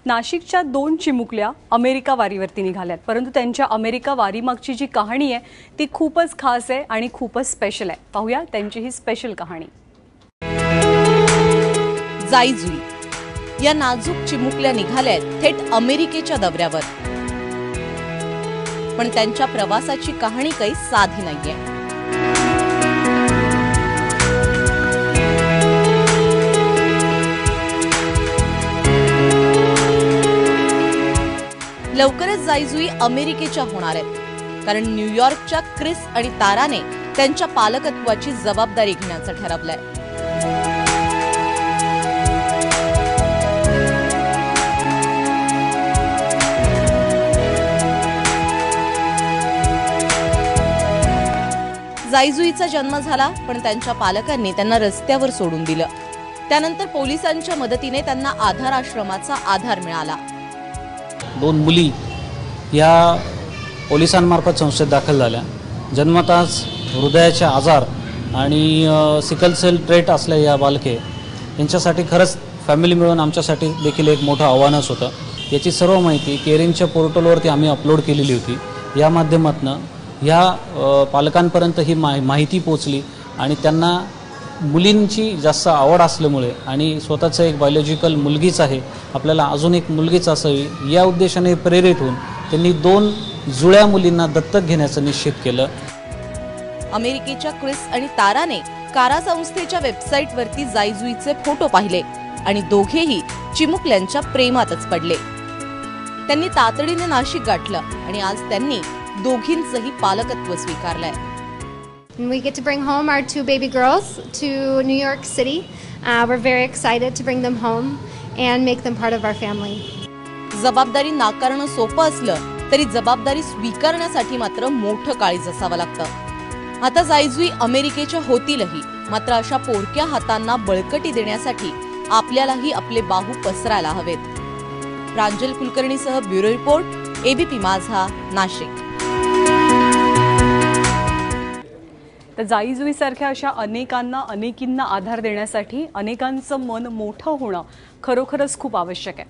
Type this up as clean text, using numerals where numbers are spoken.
नाशिकच्या 2 चिमुकल्या अमेरिका वारीवरती निघाल्यात, परंतु त्यांच्या अमेरिका वारीमागची जी कहाणी आहे ती खूपच खास आहे आणि खूपच स्पेशल आहे। पाहूया त्यांची ही स्पेशल कहाणी। जाईजुई या नाजूक चिमुकल्या निघाल्यात थेट अमेरिकेच्या दौऱ्यावर, पण त्यांच्या प्रवासाची कहाणी काही साधी नाहीये। लवकरच जाईजुई अमेरिकेच्या होणार आहेत, कारण न्यूयॉर्कच्या क्रिस आणि ताराने त्यांच्या पालकत्वाची जबाबदारी घेण्याचं ठरवलंय। जाईजुईचा जन्म झाला, पण त्यांच्या पालकांनी त्यांना रस्त्यावर सोडून दिलं। त्यानंतर पोलिसांच्या मदतीने त्यांना आधार आश्रमाचा आधार मिळाला। 2 मुली या पोलिसांमार्फत संस्थेत दाखल झाल्या। जन्मताच हृदयाचे आजार आणि सिकल सेल ट्रेट असल्या या बालके यांच्यासाठी खरंच फॅमिली मिळून आमच्यासाठी देखील एक मोठं आव्हानच होतं। याची सर्व माहिती केअरिंगच्या पोर्टलवरती आम्ही अपलोड केलेली होती। या माध्यमातून ह्या पालकांपर्यंत ही माहिती पोहोचली आणि त्यांना मुलींची जास्त आवड असल्यामुळे आणि स्वतःचं एक बायोलॉजिकल मुलगीच आहे, आपल्याला अजून एक मुलगीच असावी या उद्देशाने प्रेरित होऊन त्यांनी 2 जुळ्या मुलींना दत्तक घेण्याचं निश्चित केलं। अमेरिकेच्या क्रिस आणि ताराने कारा संस्थेच्या वेबसाईटवरती जाईजुईचे फोटो पाहिले आणि दोघेही चिमुकल्यांच्या प्रेमातच पडले। त्यांनी तातडीने नाशिक गाठलं आणि आज त्यांनी दोघींचंही पालकत्व स्वीकारलंय। And we get to bring home our 2 baby girls to New York City. We're very excited to bring them home and make them part of our family. जबाबदारी नाकारणं सोपं असलं तरी जबाबदारी स्वीकारण्यासाठी मात्र मोठं काळीज असावं लागतं। आता जाईजुई अमेरिकेच्या होतीलही, मात्र अशा पोरक्या हातांना बळकटी देण्यासाठी आपल्यालाही आपले बाहू पसरायला हवेत। प्रांजल कुलकर्णीसह ब्युरो रिपोर्ट, एबीपी माझा, नाशिक। तर जाईजुईसारख्या अशा अनेकींना आधार देण्यासाठी अनेकांचं मन मोठं होणं खरोखरच खूप आवश्यक आहे।